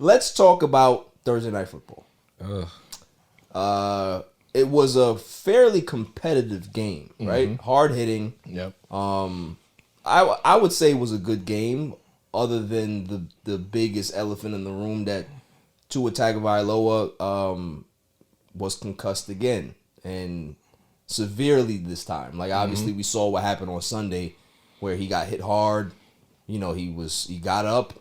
let's talk about Thursday Night Football. It was a fairly competitive game, right? Hard hitting. Yep. I would say it was a good game, other than the biggest elephant in the room that Tua Tagovailoa was concussed again, and severely this time. Like, obviously we saw what happened on Sunday where he got hit hard. You know, he got up,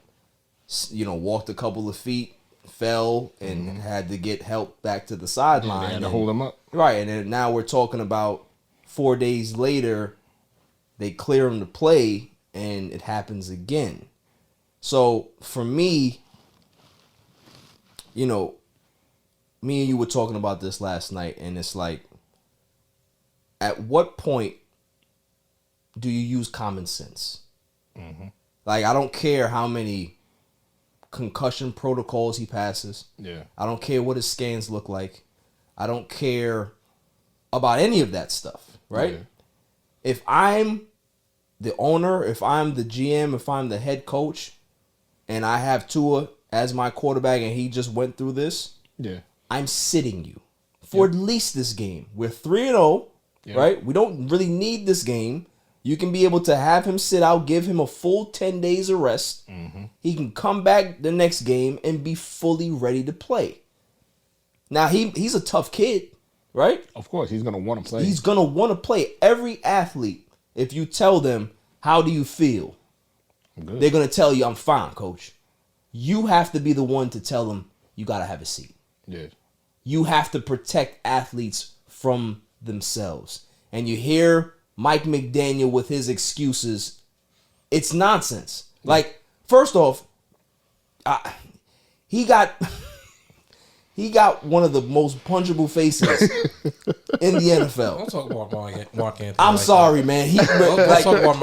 you know, walked a couple of feet, fell, and had to get help back to the sideline. They had to hold him up. Right, and then now we're talking about 4 days later, they clear him to play, and it happens again. So, for me, you know, me and you were talking about this last night, and it's like, at what point do you use common sense? Like, I don't care how many concussion protocols he passes. Yeah. I don't care what his scans look like. I don't care about any of that stuff, right? Yeah. If I'm the owner, if I'm the GM, if I'm the head coach, and I have Tua as my quarterback and he just went through this, I'm sitting you for at least this game. We're 3-0, right? We don't really need this game. You can be able to have him sit out, give him a full 10 days of rest. He can come back the next game and be fully ready to play. Now, he's a tough kid, right? Of course, he's going to want to play. He's going to want to play. Every athlete, if you tell them, how do you feel? They're going to tell you, I'm fine, coach. You have to be the one to tell them, you got to have a seat. Yeah. You have to protect athletes from themselves. And you hear Mike McDaniel with his excuses. It's nonsense. Like, first off, he got one of the most punchable faces in the NFL. Don't talk about Mark Anthony. I'm sorry, man.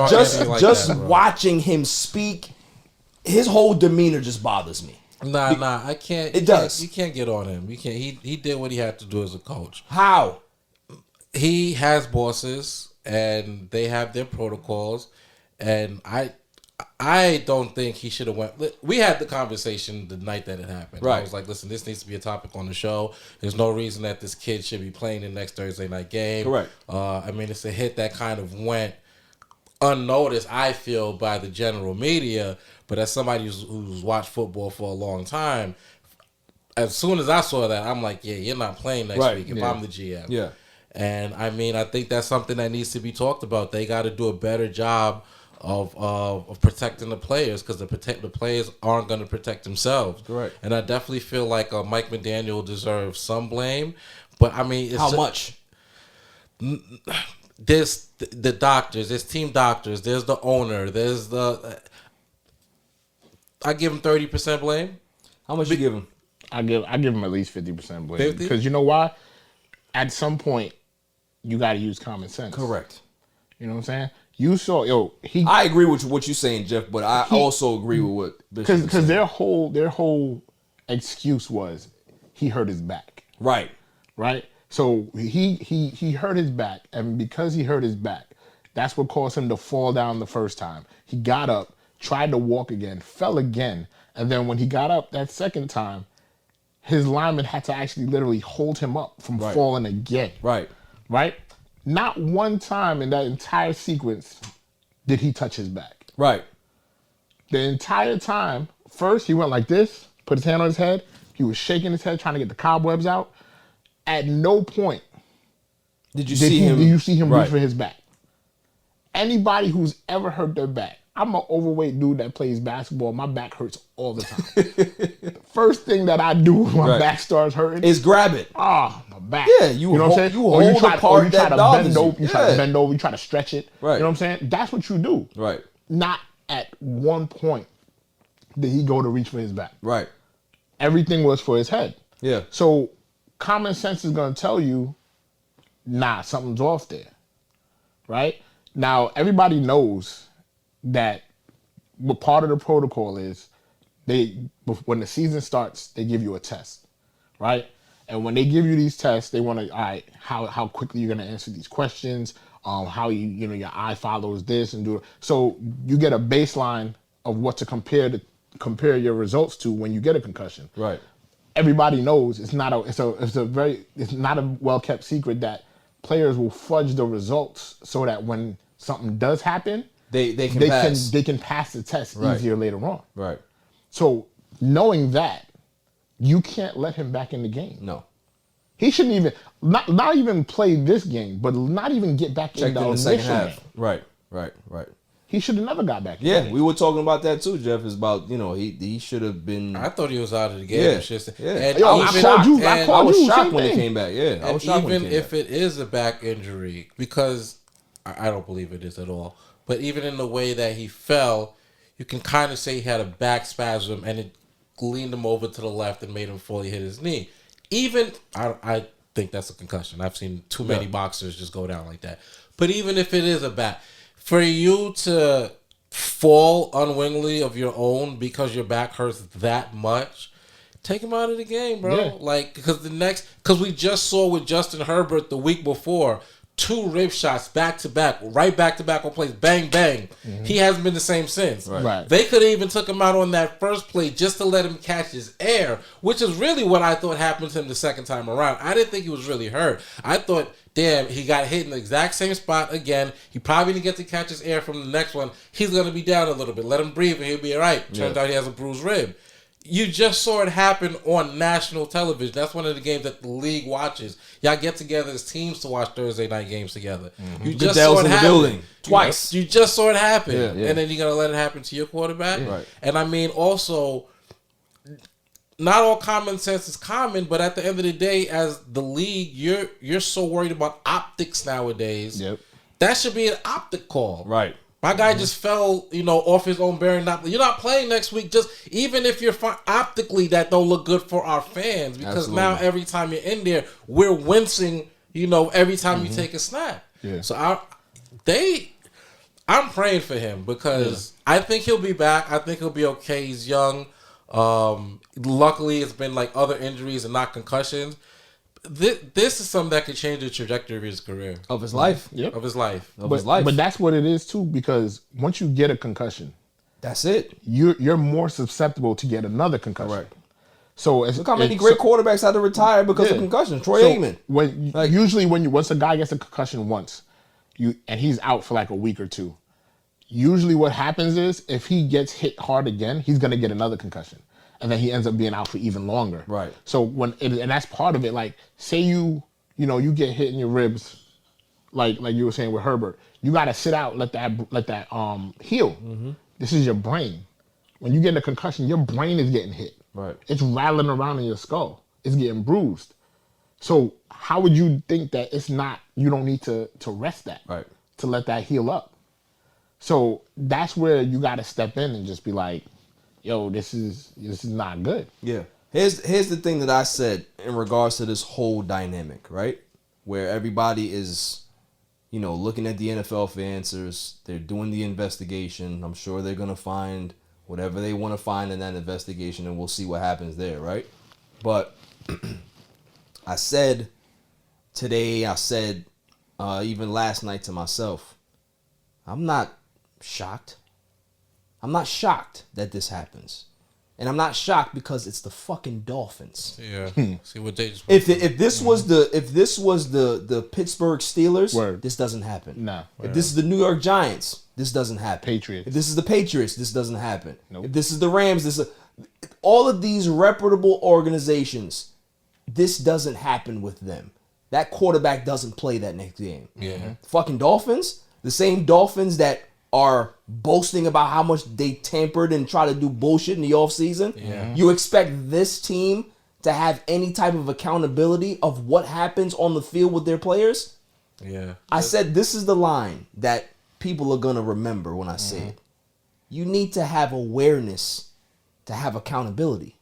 Just watching him speak, his whole demeanor just bothers me. Nah, I can't. It does. You can't get on him. You can't. He did what he had to do as a coach. How? He has bosses, and they have their protocols, and I don't think he should have went. We had the conversation the night that it happened. Right. I was like, listen, this needs to be a topic on the show. There's no reason that this kid should be playing the next Thursday night game. Correct. I mean, it's a hit that kind of went unnoticed, I feel, by the general media. But as somebody who's watched football for a long time, as soon as I saw that, I'm like, yeah, you're not playing next week if I'm the GM. Yeah. And I mean, I think that's something that needs to be talked about. They got to do a better job of protecting the players, because the players aren't going to protect themselves. Right. And I definitely feel like Mike McDaniel deserves some blame. But I mean, how much? There's the doctors, there's team doctors, there's the owner, there's the. I give him 30% blame. How much you give him? I give him at least 50% blame. 50? Because you know why? At some point, you got to use common sense. Correct. You know what I'm saying? You saw, I agree with what you're saying, Jeff, but I also agree with what Bishop because their whole excuse was he hurt his back. Right. Right. So he hurt his back, and because he hurt his back, that's what caused him to fall down the first time. He got up, tried to walk again, fell again, and then when he got up that second time, his lineman had to actually literally hold him up from falling again. Right. Right? Not one time in that entire sequence did he touch his back. Right. The entire time, first he went like this, put his hand on his head. He was shaking his head, trying to get the cobwebs out. At no point did you see him reach for his back. Anybody who's ever hurt their back, I'm an overweight dude that plays basketball. My back hurts all the time. The first thing that I do when my back starts hurting is grab it. My back. Yeah, you know what I'm saying? You hold the part that bothers you. You try to bend over, you try to stretch it. Right. You know what I'm saying? That's what you do. Right. Not at one point did he go to reach for his back. Right. Everything was for his head. Yeah. So common sense is going to tell you, nah, something's off there. Right? Now, everybody knows that what part of the protocol is when the season starts, they give you a test, right? And when they give you these tests, they want to, all right, how quickly you're going to answer these questions, how your eye follows this and do it. So you get a baseline of what to compare compare your results to when you get a concussion. Right. Everybody knows it's not a well kept secret that players will fudge the results so that when something does happen, they can pass the test easier later on. Right. So knowing that, you can't let him back in the game. No. He shouldn't even not even play this game, but not even get back in the second half. Right. He should have never got back. Yeah, we were talking about that too, Jeff. Is about he should have been. I thought he was out of the game. Yeah. And yo, I was shocked when he came back. Yeah, I was shocked when he came if it is a back injury, because I don't believe it is at all. But even in the way that he fell, you can kind of say he had a back spasm and it leaned him over to the left and made him fully hit his knee. Even I think that's a concussion. I've seen too many boxers just go down like that. But even if it is a back, for you to fall unwillingly of your own because your back hurts that much, take him out of the game, bro. Yeah. Like, because we just saw with Justin Herbert the week before, 2 rib shots back to back on plays, bang bang. Mm-hmm. He hasn't been the same since. Right. They could have even took him out on that first play just to let him catch his air, which is really what I thought happened to him the second time around. I didn't think he was really hurt. I thought, damn, he got hit in the exact same spot again. He probably didn't get to catch his air from the next one. He's going to be down a little bit. Let him breathe and he'll be all right. Turns out he has a bruised rib. You just saw it happen on national television. That's one of the games that the league watches. Y'all get together as teams to watch Thursday night games together. Mm-hmm. You just saw it happen. Building twice. You just saw it happen. Yeah. And then you're going to let it happen to your quarterback? Yeah. Right. And I mean, also, not all common sense is common, but at the end of the day, as the league, you're so worried about optics nowadays. Yep. That should be an optic call. Right. My guy just fell, off his own bearing. You're not playing next week. Just even if you're optically, that don't look good for our fans, because now every time you're in there, we're wincing. Every time you take a snap. Yeah. So I'm praying for him because I think he'll be back. I think he'll be okay. He's young. Luckily, it's been like other injuries and not concussions. This is something that could change the trajectory of his career. Of his life. Yep. Of his life. But that's what it is too, because once you get a concussion, that's it. You're more susceptible to get another concussion. Correct. So look how many great quarterbacks had to retire because of concussion. Troy Aikman. Usually once a guy gets a concussion once, and he's out for like a week or two, usually what happens is if he gets hit hard again, he's gonna get another concussion. And then he ends up being out for even longer. Right. So and that's part of it. Like, say you get hit in your ribs, like you were saying with Herbert, you got to sit out, let that heal. Mm-hmm. This is your brain. When you get a concussion, your brain is getting hit. Right. It's rattling around in your skull. It's getting bruised. So how would you think that it's not? You don't need to rest that. Right. To let that heal up. So that's where you got to step in and just be like, yo, this is not good. Yeah. Here's the thing that I said in regards to this whole dynamic, right? Where everybody is, looking at the NFL for answers. They're doing the investigation. I'm sure they're going to find whatever they want to find in that investigation, and we'll see what happens there, right? But I said today, even last night to myself, I'm not shocked. I'm not shocked that this happens. And I'm not shocked because it's the fucking Dolphins. Yeah. See what they just if this was the Pittsburgh Steelers, this doesn't happen. No. If this is the New York Giants, this doesn't happen. Patriots. If this is the Patriots, this doesn't happen. Nope. If this is the Rams, all of these reputable organizations, this doesn't happen with them. That quarterback doesn't play that next game. Yeah. Fucking Dolphins, the same Dolphins that are boasting about how much they tampered and try to do bullshit in the offseason. Yeah. You expect this team to have any type of accountability of what happens on the field with their players? Yeah. I said this is the line that people are going to remember when I say it. You need to have awareness to have accountability.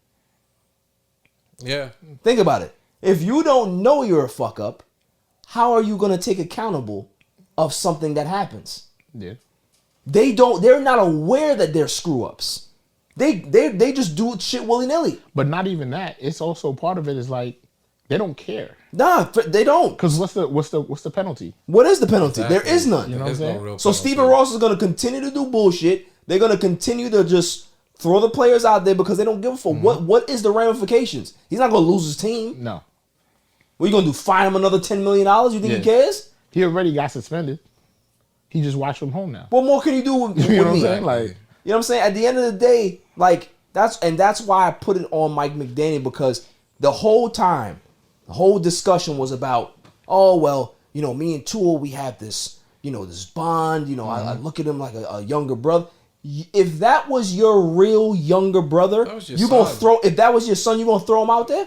Yeah. Think about it. If you don't know you're a fuck up, how are you going to take accountable of something that happens? Yeah. They're not aware that they're screw ups. They just do shit willy-nilly. But not even that. It's also part of it is like they don't care. Nah, they don't. Because what's the penalty? What is the penalty? Exactly. There is none. You know what I'm saying? No real So penalty. Stephen Ross is going to continue to do bullshit. They're going to continue to just throw the players out there because they don't give a fuck. What is the ramifications? He's not gonna lose his team. No. What are you gonna do? Fine him another $10 million? You think he cares? He already got suspended. He just watched from home now. What more can he do with, you know what me? I'm saying? Like, you know what I'm saying? At the end of the day, like that's why I put it on Mike McDaniel, because the whole time, the whole discussion was about, oh well, you know, me and Tua, we have this, you know, this bond. You know, I look at him like a younger brother. If that was your real younger brother, you gonna throw? If that was your son, you gonna throw him out there?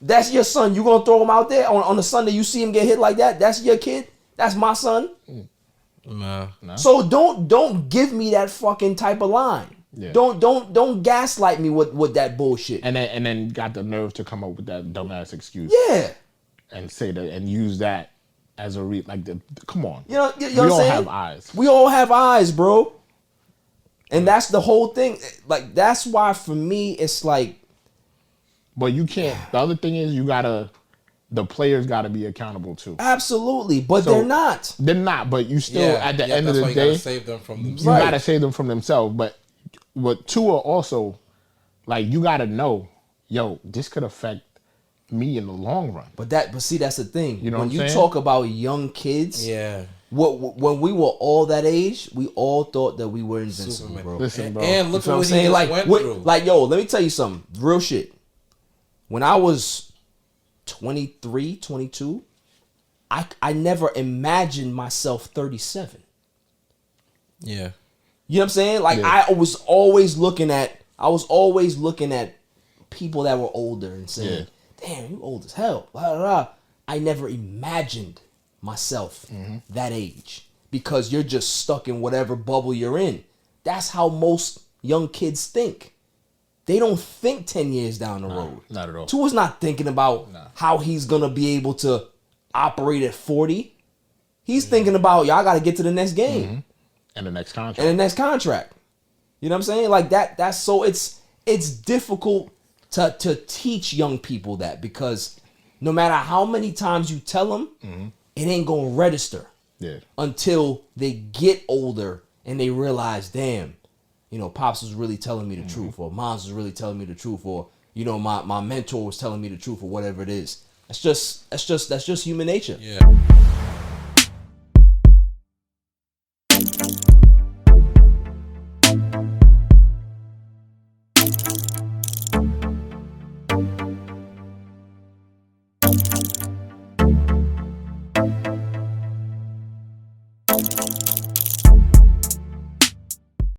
That's your son. You gonna throw him out there on a Sunday? You see him get hit like that? That's your kid. That's my son. No. So don't give me that fucking type of line. Yeah. Don't gaslight me with that bullshit. And then got the nerve to come up with that dumbass excuse. Yeah. And say that and use that as a come on. You know we what I'm all saying? have eyes. We all have eyes, bro. And that's the whole thing. Like, that's why for me it's like. But you can't. The other thing is the players gotta be accountable too. Absolutely, but they're not. They're not. But you still at the end of the day, you gotta save them from themselves. You gotta save them from themselves. But Tua also, like, you gotta know, yo, this could affect me in the long run. But see, that's the thing. You know when you talk about young kids, when we were all that age, we all thought that we were invincible, bro. Listen, bro. And look at what he just went through. Like, yo, let me tell you something. Real shit. When I was 23, 22, I never imagined myself 37. Yeah. You know what I'm saying? Like, I was always looking at people that were older and saying, damn, you old as hell. Blah, blah, blah. I never imagined myself that age, because you're just stuck in whatever bubble you're in. That's how most young kids think. They don't think 10 years down the road. Not at all. Tua's not thinking about how he's going to be able to operate at 40. He's thinking about, y'all got to get to the next game. And the next contract. You know what I'm saying? Like that's so it's difficult to teach young people that, because no matter how many times you tell them, it ain't going to register until they get older and they realize, damn, you know, Pops was really telling me the truth, or Moms was really telling me the truth, or, you know, my mentor was telling me the truth, or whatever it is. That's just human nature. Yeah.